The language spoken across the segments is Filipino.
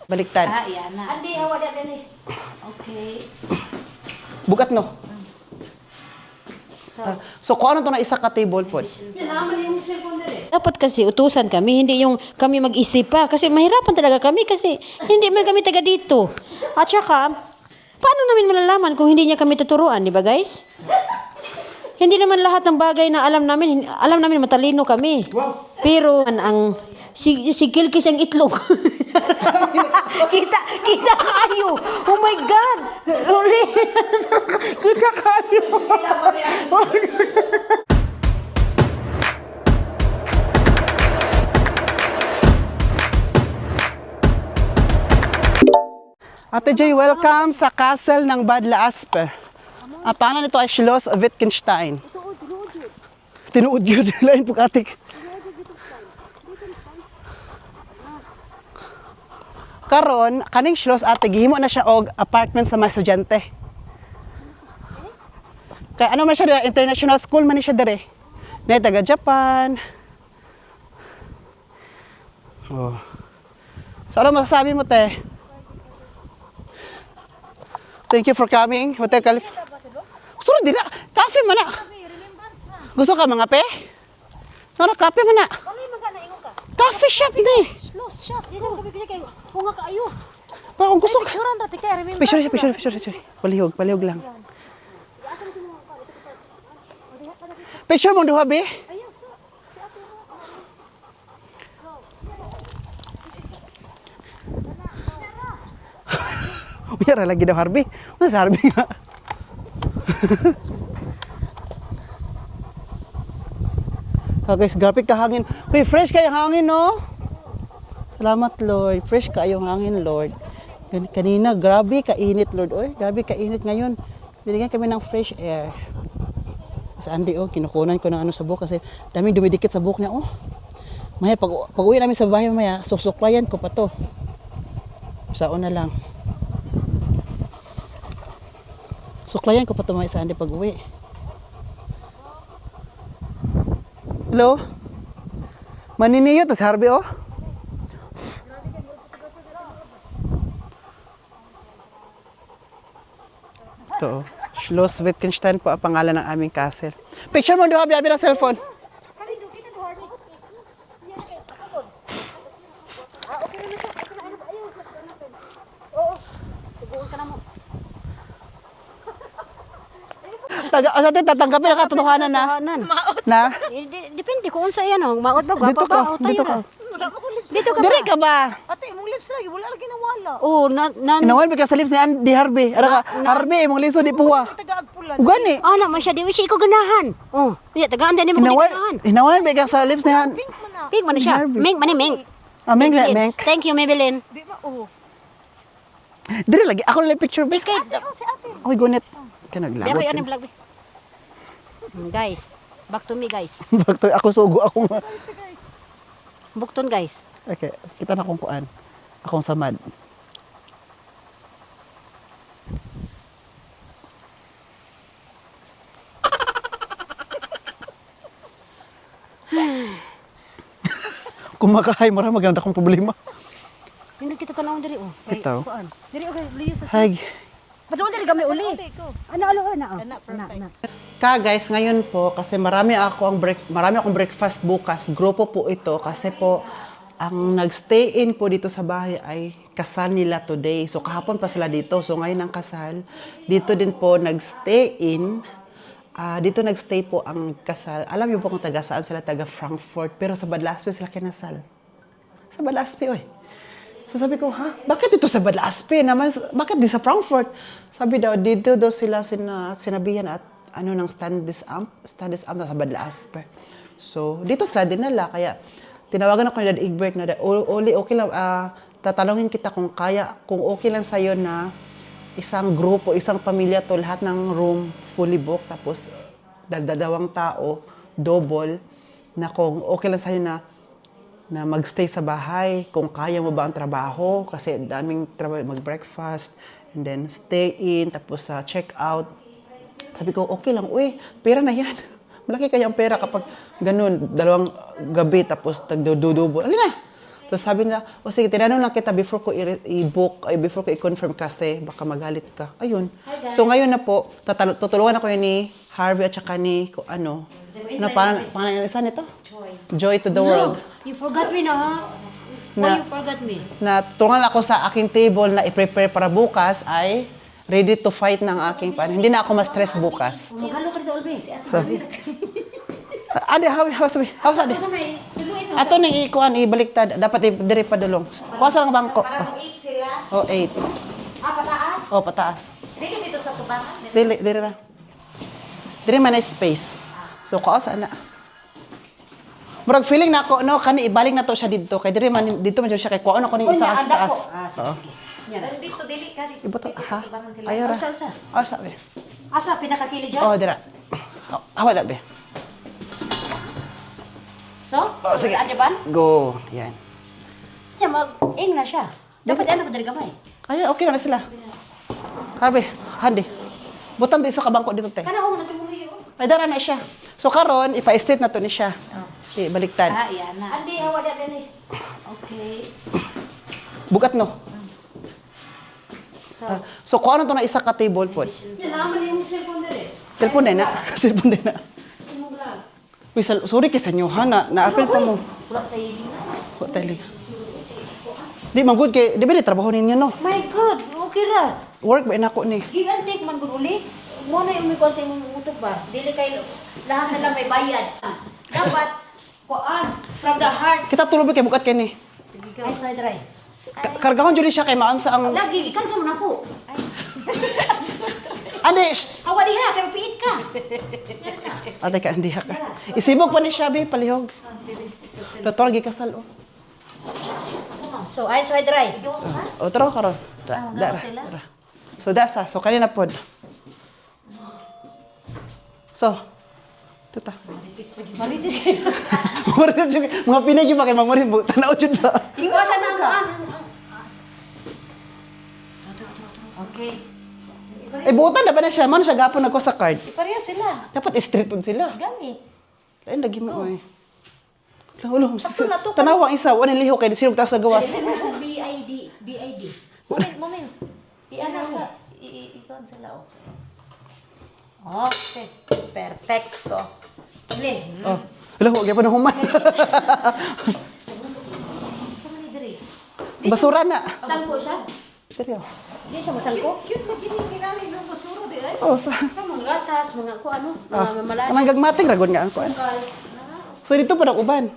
Baliktad. Yan na. Andi, hawa na din eh. Okay. Bugat no. So kung ano to na isa ka table po. Dapat kasi utusan kami, hindi yung kami mag-isip pa. Kasi mahirapan talaga kami kasi hindi man kami taga dito. At saka, paano namin malalaman kung hindi niya kami tuturuan, di ba guys? Hindi naman lahat ng bagay na alam namin matalino kami. Wow. Pero ang si Kilkis ang itlog. kita kayo. Oh my God. Uli. Kita kayo. Ate Joy, welcome sa castle ng Bad Laaspe. Ang pangalan nito ay Schloss Wittgenstein. Tinuod yun. Lain po katik. Karon, kaning Schloss ate, gihimo na siya og apartment sa mga estudyante. Kaya ano man siya, international school man siya dire. Na taga Japan. Oh. So ano masasabi mo, te? Thank you for coming, Hotel Calif. Gusto din na, cafe man na. Gusto ka mga pe? Sana cafe man na. Cafe shop ni. Schloss shop. Yan ang gabi kayo. Hunga ka ayo. Parang gusto ka. Picturean dati kaya remember. Picture. Palihog lang. Picture mo duha, be? Uyara lagi daw Harvey. Ano sa Harvey nga? Guys, graphic ka hangin. Uy, fresh kayo hangin, no? Salamat, Lord. Fresh kayong hangin, Lord. Kanina, grabe kainit, Lord. Uy, grabe kainit ngayon. Binigyan kami ng fresh air. Kasi Andy, kinukunan ko ng ano sa buhok kasi daming dumidikit sa buhok niya, Maya, pag uwi namin sa bahay mamaya, susuklayan ko pa to. Saon na lang. Suklayan ko pa ito mga isa, hindi pag-uwi. Hello? Maniniyo, tas Harvey, Ito, Schloss Wittgenstein po ang pangalan ng aming castle. Picture mo, Habi ng cellphone. Tatanggapin na katotohanan na. Na? Depende kung unsa yan oh. Maot ba? Dito ka. Dito ka. Dito ka. Dire ka ba? Ate, mong lips lagi. Wala lagi nawala. Oh, Inawan ka sa lips ni Andy Harvey. Ara ka, Harvey, mong liso di puwa. Taga-agpulan. Ugani. na man siya, di siya ko ganahan. Oh, niya tagaan din mo ganahan. Inawan ka sa lips ni Han. Pig man na siya. Meng man ni Meng. Meng. Thank you, Maybelline. Di ba? Oh. Dire lagi. Ako na picture ba? Ate, si ate. Oy, gunit. Di Kanaglagot. ako yan yung vlog. Guys, back to me guys. Bakto ako sugo akong Bukton guys. okay, kita na kung kuan. Akong samad. Kung makahay mo ra maganda akong problema. Hindi kita tanawon diri oh. Ito. Diri okay, liyo sa. Hay. Padung diri kami uli. Ano na. Ka guys, ngayon po kasi marami akong breakfast bukas. Grupo po ito kasi po ang nagstay in po dito sa bahay ay kasal nila today. So kahapon pa sila dito. So ngayon ang kasal. Dito din po nagstay in. Dito nagstay po ang kasal. Alam niyo po kung taga saan sila, taga Frankfurt. Pero sa Badlaspe sila kinasal. Sa Badlaspe, oy. So sabi ko, bakit dito sa Badlaspe? Bakit di sa Frankfurt? Sabi daw, dito daw sila sinabihan at ng studies amp na sa Badlaspe. So, dito sila dinala. Kaya, tinawagan ako ni Dad Egbert na, Oli, okay lang, tatanungin kita kung okay lang sa'yo na isang grupo, isang pamilya to, lahat ng room fully booked, tapos dalawang tao, double, na kung okay lang sa'yo na magstay sa bahay, kung kaya mo ba ang trabaho, kasi daming trabaho, mag-breakfast, and then stay in, tapos check out. Sabi ko, okay lang, pera na yan. Malaki kaya ang pera kapag ganun, dalawang gabi, tapos tagdudubo. Alin na, Tapos sabi nila, o sige, tinanong lang kita before ko i-book, ay before ko i-confirm kasi baka magalit ka. Ayun. So ngayon na po, tutulungan ako yun ni Harvey at saka ni, kung ano, pangalan yung isa nito? Joy to the world. You forgot me na, ha? Why you forgot me? Na tutulungan ako sa aking table na i-prepare para bukas ay ready to fight ng aking pan. Hindi na ako ma-stress bukas. Magalo ka dito, Olbe. So, ade, how's ade? Asa may, tuloy ito. Ato nang ikuan ibaliktad, dapat diri pa dulong. Kuha sa lang bangko. Parang 8 sila. Oh, 8. Pataas. Oh, pataas. Dili dito sa tubangan. Diri ra. Diri man ay space. So kuha sa ana. Murag feeling na ako no kani ibalik na to siya didto kay diri man dito man siya kay kuha na ko ning isa sa taas. Oo. Yan. Dito dili ka dito. Ibo to Dito ha. sa tubangan sila. Ayo ra. Asa? Oh, sabi. Asa, pinakakili dyan? Oh, dira. Awa dabe. So, Oh, sige. Adeban? Go. Yan. Siya, mag-ing na siya. Dapat ano pa dari gamay? Ayun, okay na sila. Harvey, handi. Butang di isa ka bangko dito te. Kana ko na simulo yun. Ay dara na siya. So karon ipa-state na to ni siya. Di baliktad. Yan na. Andi, hawa na din eh. Okay. Bugat no. So kung ano to na isa ka table pod. Yan naman yung cellphone din eh. Cellphone din na. Cellphone din na. Sumog lang. Uy, sorry kay sa inyo ha na-apel pa mo. Wala tayo dili. Wa tali. Di magud kay di ba ni trabaho ninyo no? My God, okay ra. Work ba inako ni. Give and take man gud uli. Mo na yung umikon sa imong utog ba? Dili kay lahat na lang may bayad. Dapat kuan from the heart. Kita tuloy kay bukat kay ni. Ay, sorry, dry. Kargahon jud siya kay maan sa ang Lagi, ikarga mo na ako. ande. Shh! Awa diha, kay piit ka. Ate ka andi ka. Isibog pa ni siya be palihog. Doktor gi kasal oh. So, ay, sorry, dry. O tro karon. Dara. So dasa, so kanina pod. So, tuta. Malitis kayo. Marites jud mga Pinay gyud ba kay magmarit tanaw jud ba. Iwasan na kuan. Okay. Eh butan na ba na siya? Man siya gapon nagko sa card. Pareha sila. Dapat straight pod sila. Gani. Lain lagi mo oy. Ulo, na to. tanawa ang isa, wala liho kay sirog ta sa gawas. BID. Moment. Iana sa ikon sila okay. Okay. Perfecto. Dili. Oh. Wala ko gyapon human. Sa man diri. Basura na. Sangko siya? Seryo. Di siya masangko? Cute na gini kinani ng basura di ay. Oh, sa Mga gatas, mga ko ano, mga mamalaki. kanang gagmating ragon nga ang kuan. So dito pa na uban.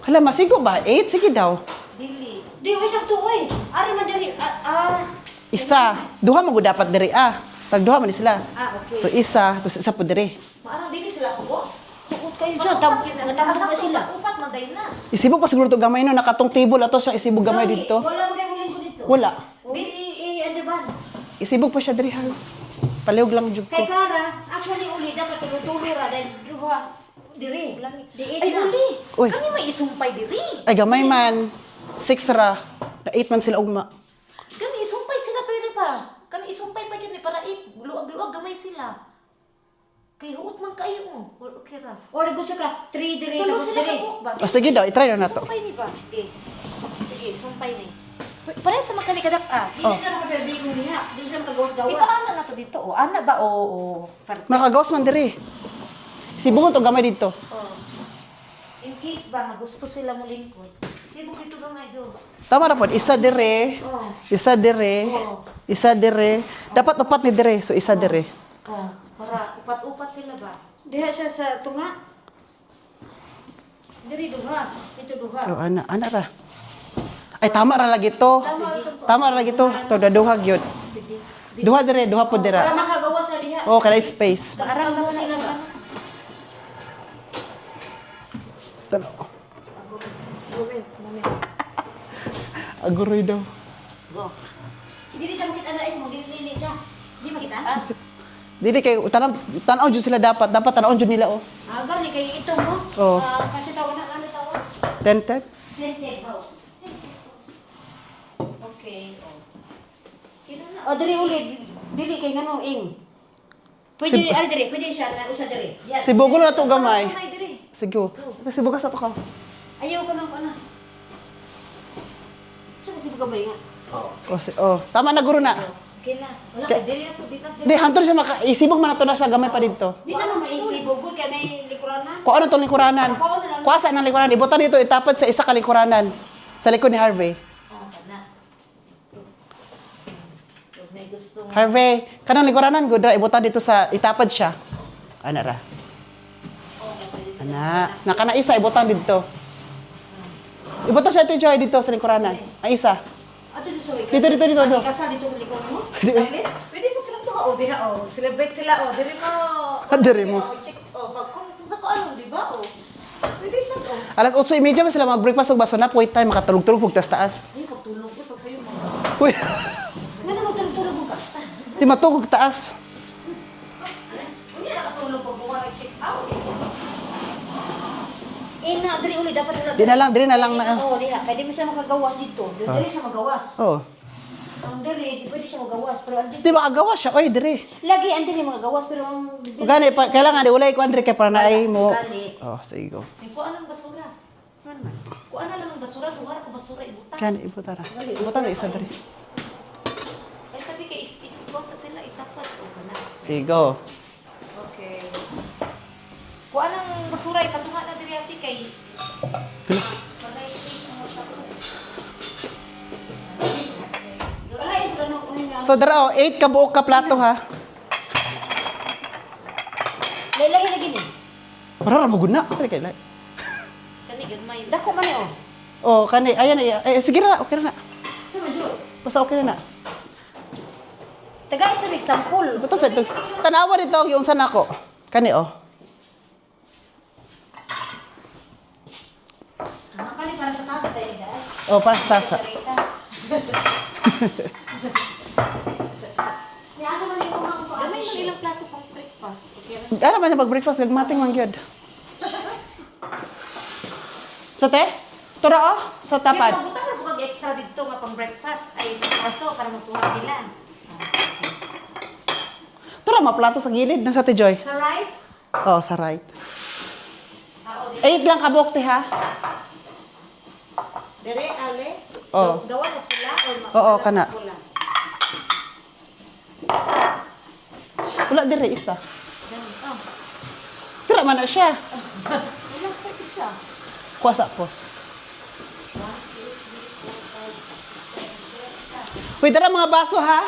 Hala, masigo ba? 8? Sige daw. Dili. Di, isang tuoy. Ari man diri. Isa. Duha mo dapat diri Tag duha man sila. Okay. So isa, tapos isa po diri. Maarang dili sila ko. Tukot kayo siya. Natapos ba sila? Upat man day na. Isibog pa siguro to gamay no, nakatong table ato sa isibog gamay dito. Wala mo kayo ko dito. Wala. Di, ano ba? Isibog pa siya diri ha. Palihog lang jud ko. Kay Kara, actually uli, dapat tuloy ra dahil duha. Diri. Di, Ay uli. Uy. Kani may isumpay diri. Ay gamay man. 6 ra. Na 8 man sila ugma. Kani isumpay sila diri pa. Kani isumpay pa gid ni para luag-luag gamay sila. Kay huot man kayo mo. Okay ra. Or gusto ka, 3 diri, Tulo tapos sila diri. ka book ba? O sige daw, i-try na nato. Sumpay ni ba? Sige, sumpay ni. Pareha sa magkanikadak Di na sila makaperbigong niya. Di sila makagawas-gawas. Ipaana na to dito. O, ana ba? O. Makagawas man diri. Isibungon to gamay dito. Oh. In case ba, gusto sila mo lingkod. Sino dito gamay do? Tama ra pod, isa dire. Oh. Isa dire. Oh. Isa dire. Dapat upat ni dire, so isa dire. Oh. Para upat-upat sila ba? Diha siya sa tunga. Diri duha. Ito duha. O ana ra. Ay tama ra lagi to. Tama ra lagi to. To daduhag yun. Duha dire, duha pod Para dira. makagawas na diha. Oh, kana space. Araw mo sila ba? Tanaw. Aguroy daw. Go. Dili ta makita na mo, dili ta. Di makita? Dili kay tanaw jud sila dapat tanaw jud nila oh. Gani kay ito mo. Oh. Kasi tawon na ano tawon? Tented. Tented ho. Okay. Oh. Kina na. O diri ulit. Dili kay ngano ing. Pwede diri, pwede siya na usa diri. Yan. Sibugol na to gamay. Gamay diri. Sige. Sibugas ato ka. Ayaw ka ng ano. Sa kasi gabay nga. Tama na guro na. Okay na. Wala kay dili ako di na. Di, hantod siya isibog man na to na siya, gamay pa dito. Di na naman maisibog ko kaya may likuranan. Kung ano itong lingkuranan? Kuwasa ng lingkuranan. Ibutan dito, itapad sa isa ka lingkuranan. Sa likod ni Harvey. Kana. May gusto mo. Harvey, kanang lingkuranan, good ra. Ibutan dito sa, itapad siya. Ana ra. Ana. Nakana isa, ibutan dito. Ibutan siya ito, Joy, dito sa lingkuranan. Ang isa. Ato dito sa Dito. Kasal dito sa likuran mo? Pwede po silang tuwa o diha o. Celebrate sila o. Dili mo. Diri mo. Check o. Kung sa ko ano, di ba o. Pwede sa o. Alas 8:30 ba sila mag-breakfast ug baso na, puwit tayo, makatulog-tulog pug taas. Ay, pagtulog ko pag sa'yo mo. Uy, Nga naman tulog-tulog mo ka. di matulog taas. Hindi nakatulog pag buka nag-check out. Na, dali uli, dapat nila. Diri na lang na. Oo, diha. Kaya di mo siya makagawas dito. Dili siya magawas. Oh. Ang diri, di pwede siya magawas. Pero ang diri, Di makagawa siya, oy, diri. lagi ang diri magagawas. Pero ang diri, Gani pa kailangan di ulay ko Andre kay para naay mo. Gani. Oh, sige go. Ay, kuha ng basura. Ano man? Kuha na lang ng basura. Kuha ko basura. Ibutan. Gani ibutan na. Ibutan na isa diri. Ay, sabi kay is-is-ikot sa sila. Itapat. O, kana. Sige go. Okay. Kuha ng basura. Ipatunga na diri ati kay. Bagay space ang basura. Wala yung tanong ko nga. So dara oh, 8 ka buok ka plato ha. Lailahi lagi ni. Para ra mo guna. Sige kay. Kani gagmay. Dako man eh, oh. Oh, kani ayan sige na, okay na. Sa major. Basta okay na. Tagay sa example. Buto sa ito. Tanawa dito yung unsa nako. Kani oh. Kali para sa tasa tayo guys. Oh, para sa tasa. Niasa man yung mga ko. Gamay lang ilang plato pang breakfast. Okay ra. Ano man yung mag-breakfast gagmating man gyud. Sa te? Tura oh, sa Kaya tapad. mabuta na bukag extra dito nga pang breakfast ay plato para magtuwa nila. Tura maplato sa gilid ng sa te Joy. Sa right? Oh, sa right. Tao dito. 8 lang ka buok te ha. Dire ale. Oh. Gawa sa pula o Oo, kana. Pula. Wala dire isa. Ganun. Oh. Tira man na siya. Wala pa isa. Kuwasa ko. Uy, dara mga baso ha.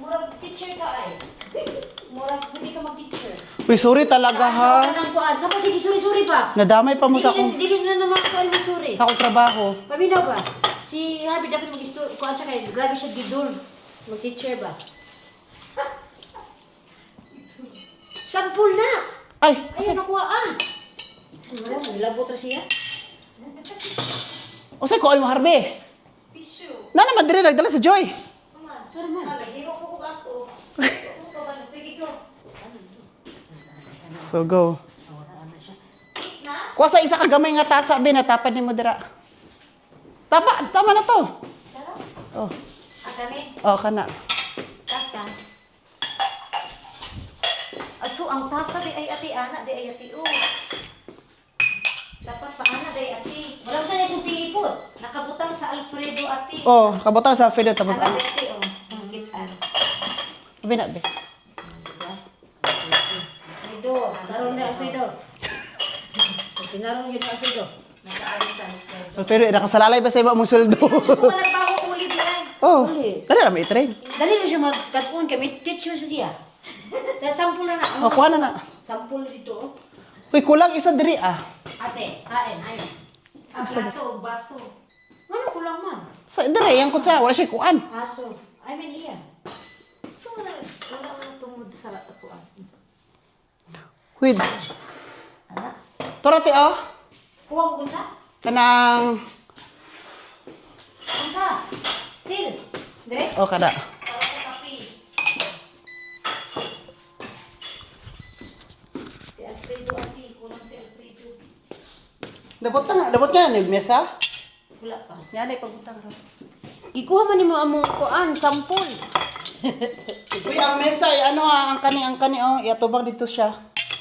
Murag teacher ka ay. Murag hindi ka mag-teacher. Uy, sorry talaga ha. Kanang kuan. Sa sige suri-suri pa. Nadamay pa mo sa akong, Dili na naman kuan mo suri. sa akong trabaho. Paminaw ba? Si Harvey dapat kuan siya kay grabe siya gidul. Mag-teacher ba? Sampul na. Ay, Ayun nakuha ah. Wala mo labot ra siya. usay ko mo harbe. Tissue. Na naman dire nagdala sa Joy. Pero man. Ala, hiro ko ako. Sige ko. So go. Na? Kuwasa isa ka gamay nga tasa be natapad nimo dira. Tama na to. Sarap. Oh, Akani. oh kana. Tasa. Aso ang tasa di ay ati ana di ay ati o. Dapat pa ana di ay ati. Wala sa yung tiipot. Nakabutang sa Alfredo ati. Oh, kabutang sa Alfredo tapos Ana ano? di ati o. Gitan. Abi na be. Alfredo, naroon ni Alfredo. Pinaroon yun ni Alfredo. Nag-aalis sa Alfredo. Pero nakasalalay ba sa iba mong sweldo? Kung nagbago uli di ay. Oh, Uli. dali na may train. Dali mo siya magkatuon kami, teacher siya. Dahil sampul na na. Oh, kuha na na. Sampul dito. Uy, kulang isa diri ah. Ase, kain, ayun. Ang plato, baso. Ano kulang man? Sa diri yang kutsa, wala siya kuan. Aso. I mean, iyan. So, wala na tungod sa ako. Wait. Anak? Torati oh. Kuha mo kunsa? Kanang Kunsa? Til. Dire? oh kada. Para sa kape. Si Alfredo, ati. Kulang si Alfredo. Dabot nga ni mesa. Wala pa. Yan ay pagbutang ra. Ikuha man nimo among kuan, sampul. Uy, ang mesa ay ano ah, ang kani oh, iatubang dito siya.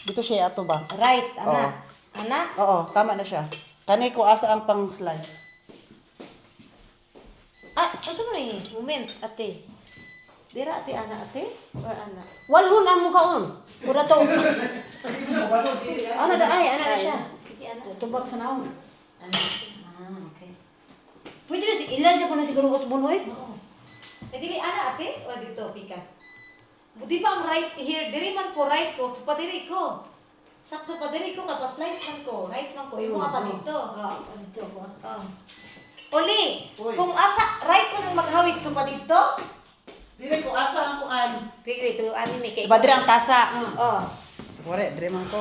Dito siya iatubang. Right, ana. Ana? Oo, tama na siya. Kani ko asa ang pang slice. Ah, ano mo eh? Moment, ate. Dira ate, ana ate? Or ana? Walhon among kaon. Pura to. Ana da ay, ana na siya. Sige, ana. Tubag sa naon. Ano? Okay. Pwede na ilan siya pa na siguro usbon oy? Oo. Eh, dili ana ate? O dito, pikas. Di ba ang right here? Diri man ko right ko. So, padiri ko. Sakto padiri ko. Kapag slice man ko. Right man ko. Yung mga pa dito. Dito ko. Oh. Oli, Uy. kung asa, right ko nang maghawid so pa dito? Dili ko asa ang kuan. Dili, ito, anime kay. Diba diri ang tasa? Oh. Wala, diri man ko.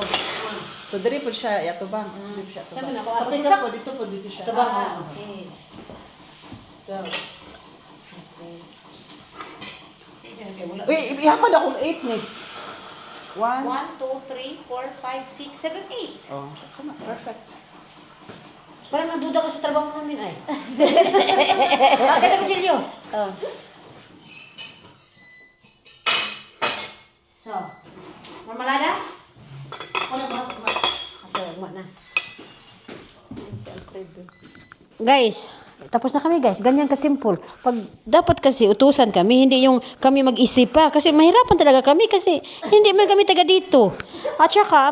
So diri po siya iatubang. Diri po siya Sabi atubang. na ko, Sa ah, pikas po dito siya. Tubang. Okay. So, Okay. Okay, wala. uy, ihapad akong 8 ni. 1. 1, 2, 3, 4, 5, 6, 7, 8. Oh, tama, perfect. Parang naduda ka sa trabaho namin ay. Bakit ako chilyo? Oh. So, marmalada? Ano ba? Asa, ugma na. Si Alfredo. Guys, tapos na kami guys. Ganyan kasimple. Pag dapat kasi utusan kami, hindi yung kami mag-isip pa. Kasi mahirapan talaga kami kasi hindi man kami taga dito. At saka,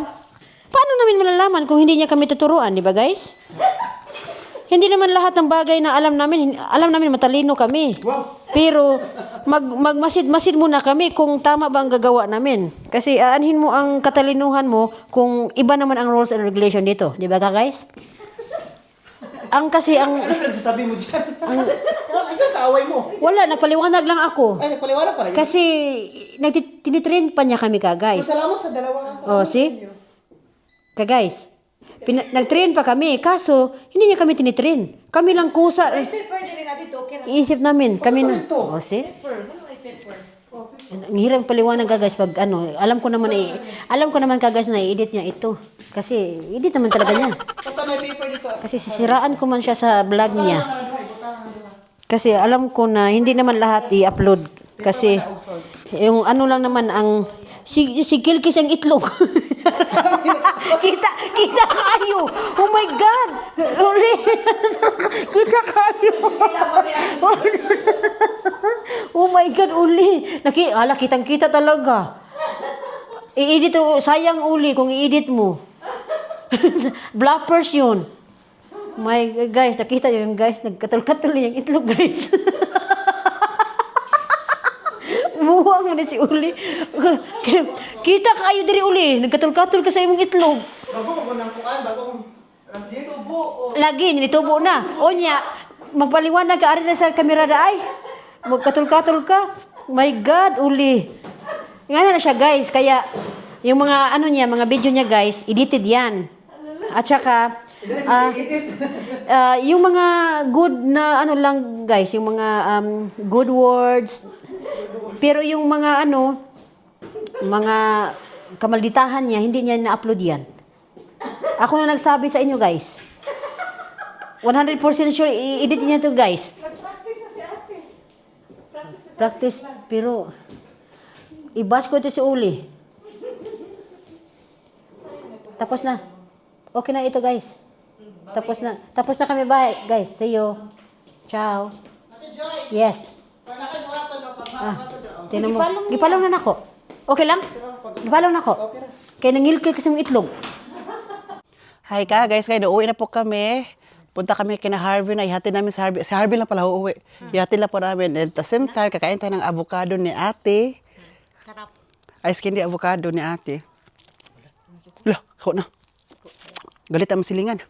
paano namin malalaman kung hindi niya kami tuturuan, di ba guys? Hindi naman lahat ng bagay na alam namin matalino kami. Wow. Pero magmasid-masid muna kami kung tama ba ang gagawa namin. Kasi aanhin mo ang katalinuhan mo kung iba naman ang rules and regulation dito. Di ba ka guys? Ang kasi ang Ano sasabi mo dyan? Ano isang kaaway mo? wala, nagpaliwanag lang ako. Ay, nagpaliwanag pa rin. Kasi tinitrain pa niya kami ka guys. Salamat sa dalawa. Oh, see? Ka guys. Nag-train pa kami. Kaso, hindi niya kami tinitrain. Kami lang kusa. Pepper din na dito, okay na. Iisip namin. Kami na. ito? Oh, see? Pepper, ano ay pepper? Ang hirap paliwanag ka guys pag ano, alam ko naman ka guys na i-edit niya ito. Kasi edit naman talaga niya. Basta may paper dito. Kasi sisiraan ko man siya sa vlog niya. Kasi alam ko na hindi naman lahat i-upload. Kasi yung ano lang naman ang si Kilkis ang itlog. kita kayo. Oh my God. Uli. kita kayo. Oh my God, uli. Kitang-kita talaga. I-edit, sayang uli kung i-edit mo. Bloppers yun. My God, guys, nakita yun guys, nagkatul-katul yung itlog guys. Muwang na si uli. Kita kayo diri uli, nagkatul-katul ka sa imong itlog. Bago mo nang kuan, bagong rasir. Tubo, Lagi, nitubo na. O niya, magpaliwanag ka, ari na sa kamera da ay. Magkatul-katul ka. My God, uli. Nga na siya guys, kaya yung mga ano niya, mga video niya guys, edited yan. At saka, yung mga good na ano lang guys, yung mga good words. Pero yung mga ano, mga kamalditahan niya, hindi niya na-upload yan. Ako na nagsabi sa inyo guys. 100% sure i-edit niya to guys. nag-practice na si ate. Practice, pero ibas ko ito si Uli. Tapos na. Okay na ito guys. Tapos na. Tapos na kami bye guys. See you. Ciao. Ate Joy, Yes. para nakaibuhatan ng pagmamasa doon. Tinan mo. Gipalong na nako. Okay lang? Gipalong na ako. Okay na. Kaya nangilkil kasi yung itlog. Hi ka guys, kayo uuwi na po kami. Punta kami kina Harvey na ihatid namin si Harvey. Si Harvey lang pala uuwi. Ihatid lang po namin. And at the same time, kakain tayo ng avocado ni ate. Sarap. Ice candy avocado ni ate. Ako na. Galit ang silingan.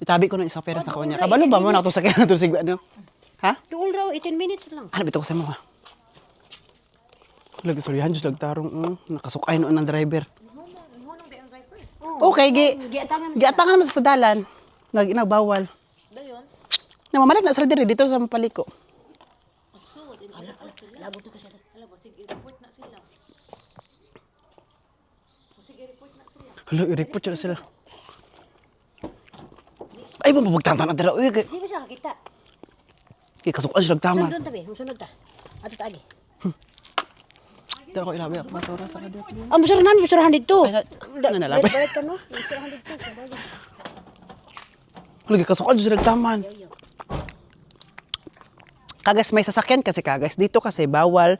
Itabi ko ng isa peras na ko niya. Kabalo ba mo na ito sa kaya na ito sigwa, ano? Ha? Doon raw, 18 minutes lang. Ano bito ko sa mo, ha? Lagi, sorry, Hanjus, lagtarong. Nakasukay noon ng driver. Okay, Giatangan giatangan naman sa dalan. Nagbawal. Dayon. Namamalik na sila diri dito sa Mapaliko. labot na kasi. Ala ba sige report na sila. Sige report na sila. Hala, i-report na sila. Ay, mabagtantan na dira. Uy, Di ba siya kita? kasukuan sila tama. Sunod tabi, sunod ta. Ato ta agi. Dira ko ilabi ako masura sa kadya. Ang busur namin, busurahan dito. Ay, nanalabay. Bayad ka no? Busurahan dito. Sabagay. Lagi kasukuan sila taman. Kagas may sasakyan kasi kagas. Dito kasi bawal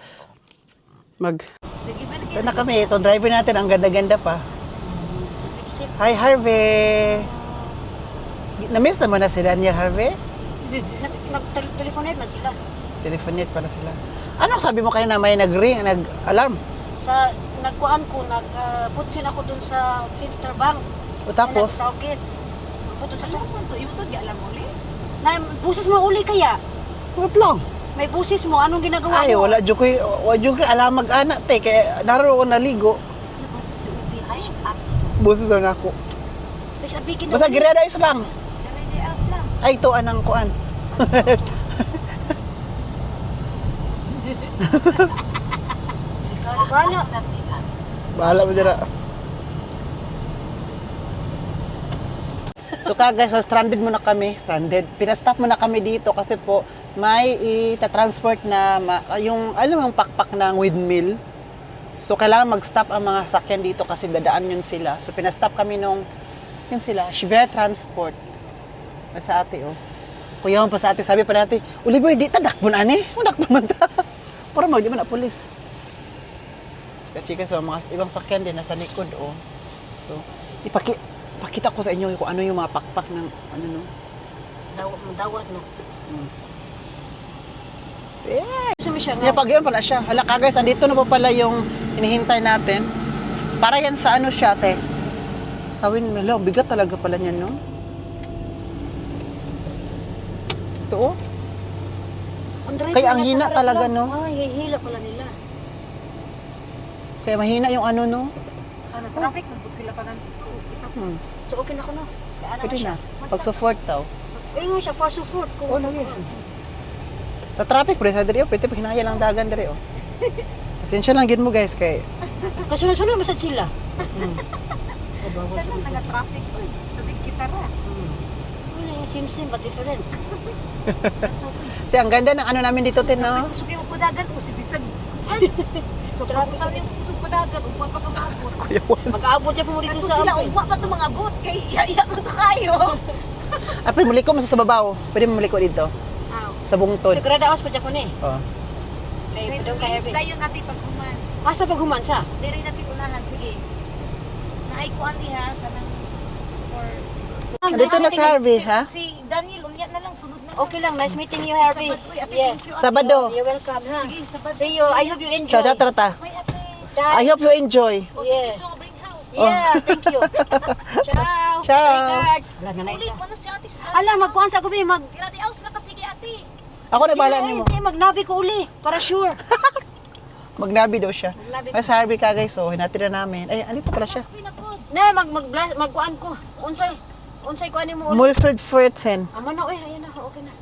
mag... Ito na kami. Itong driver natin, ang ganda-ganda pa. Sip-sip. Hi, Harvey! Na-miss naman na si Daniel, Harvey? Nag-telephonate man sila. Telephonate pala sila. Ano sabi mo kayo na may nag-ring, nag-alarm? Sa nagkuan ko, nagputsin ako dun sa Finster Bank. O tapos? Sa Ogit. Putun sa to. Imo to di alam mo li. Na, busis mo uli kaya? What lang? May busis mo, anong ginagawa Ay, mo? wala dyo ko'y alamag anak, te. Kaya naro ako naligo. Buses daw na ako. Sabihin Basta gireda is lang. Dalay di aus lang. Ay, ito anang kuan. Bala. Bahala mo dira. So guys, stranded muna kami. Stranded. Pinastop muna kami dito kasi po may itatransport na yung, alam mo yung pakpak ng windmill. So kailangan mag-stop ang mga sakyan dito kasi dadaan yun sila. So pinastop kami nung, yun sila, Shiver Transport. Sa ate, oh. Kuya pa sa ate, sabi pa natin, Oliver, di tadakbo na ani. Madakbo man ta. Para di man na pulis. Chika, so mga ibang sakyan din nasa likod, oh. So, ipakita ko sa inyo kung ano yung mga pakpak ng ano no. Dawat no. Yeah. Gusto mo siya Kaya nga. pag yun pala siya. Hala ka guys, andito na po pala yung hinihintay natin. Para yan sa ano siya, te. Sa windmill, oh, bigat talaga pala niyan, no? Ito, oh. Kaya ang hina talaga, no? Ay, hila pala nila. Kaya mahina yung ano, no? Ano traffic nabut sila tanan. So okay na ko no. Kaya Pwede siya. na. Pag-support daw. Eh nga siya, for support. Oh, lagi. Sa traffic, pre, sa diri, oh. Pwede pag hinaya lang dagan diri, oh. Pasensya lang, gin mo, guys, kay... Kasunod-sunod masad sila. So bawal sa mga traffic oy. Tubig kita ra. Wala yung sim-sim, but different. Te, ang ganda ng ano namin dito, te, no? Kusugin mo padagan o si bisag. So Traffic. traffic yung kusog padagan upa pa kamabot. Kuya Juan. Mag-aabot siya po dito Ato sa sila apoy. upa pa to mga bot kay iya mo to kayo. Apil, muliko mo sa babaw. Pwede mo muliko dito. Sa bungtod. So gradaos pa siya ko ni. Oh. Kay Kay pudong ka Prince heavy. dayon ati paghuman. Asa pag humansa? Diri na piunahan sige. Naay ko ani ha kanang for Dito na sa Harvey, ha? Si Daniel unya na lang sunod na. Okay lang, nice meeting you, Harvey. Sabado, uy, ate, Yeah. thank you. Sabado. You're welcome, ha? Sige, sabado. See you. I hope you enjoy. Ciao, ciao, trata. May ate. I hope you enjoy. Yeah. So bring house. Yeah, thank you. Ciao. Ciao. Regards. Wala na na Ulit isa. mo na si ate sa Alam, magkuhan sa kubi, mag... Dira di house na ka sige ate. Ako na bahala nimo. Hindi, mag-navi ko uli. Para sure. Magnabi daw siya. Magnabi Ay, sa Harvey ka, guys. So, hinatid na namin. Ay, alito pala siya. Pinapod. Na, magkuhan ko. Unsay. Unsay kuhanin mo uli. Mulfred Furtzen. Ama na, ayan na. Okay na.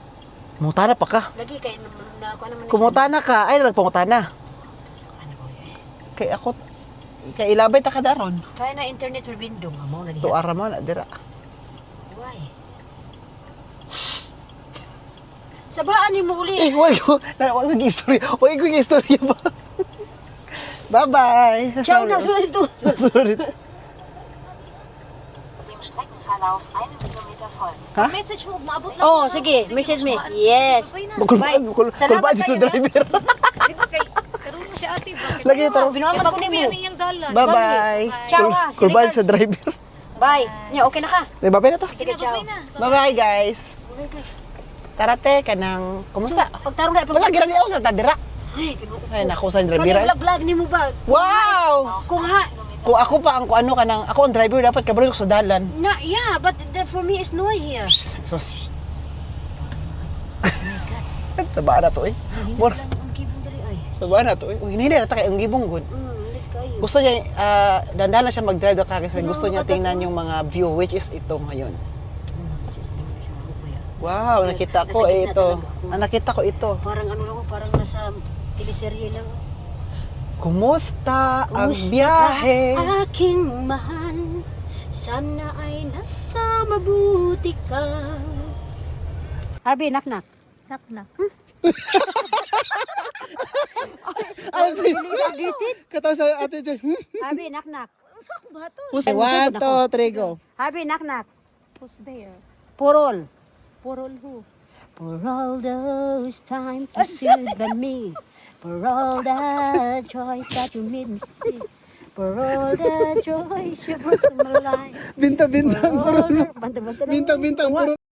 Mutana pa ka. Lagi kay na kuha naman. Kumutana ka. Ay, nagpangutana. Ano ko eh. Kay ako, kay ilabay ta ka daron. Kaya na internet for bindong. Amo na diha. Tuara mo na, dira. Why? Sabaan ni mo uli. Eh, wag ko. Wag ko istorya. Wag ko istorya ba? Bye-bye. Ciao na, sulit ito. Sorry. Dem Streckenverlauf 1 Kilometer folgen. Ha? Message mo maabot lang. Oh, sige. Message me. Yes. Magkulbaan, Salamat sa kayo, driver. Di ba kay karon mo si ate ba? Lagi ito. Binawagan ko ni mo. Iyang dalan. Bye-bye. Ciao, ha. Kulbaan Sige, sa driver. Bye. Nya, okay na ka? Diba, na to? Sige, ciao. Bye-bye, guys. Okay, guys. Tarate, kanang, kumusta? Pagtarong na, Basta gira niya sa tadira. Ay, kinuha. Ay, naku sa Kani driver. vlog ni mo ba? Wow! Kung ha, Kung ako pa ang kung ano ka nang, ako ang driver, dapat kabalo ko sa dalan. Yeah, but that for me is noise here. Sus. Sa bana to eh. Mor, Ang gibong diri ay. sa bana to eh. Uy, hindi na kay ang gibong good. Lit kayo. Gusto niya, dandahan lang siya mag-drive na kasi gusto niya tingnan yung mga view, which is ito ngayon. Wow, nakita ko Nasa eh gitna ito. talaga. Nakita ko ito. Parang ano lang, parang nasa teleserye lang. Kumusta ang Kumusta biyahe? ka, aking mahal? Sana ay nasa mabuti ka. Harvey, knock-knock. Knock-knock. Katawa sa ate Joy. Harvey, knock-knock. Pusa, 1, 2, 3, go. Harvey, knock-knock. Who's there? Purol. Purol who? For all those times you stood by me. For all the joys that you made me see. For all the joys you brought to my life. Bintang-bintang. For all the... Banta-banta lang. Bintang-bintang.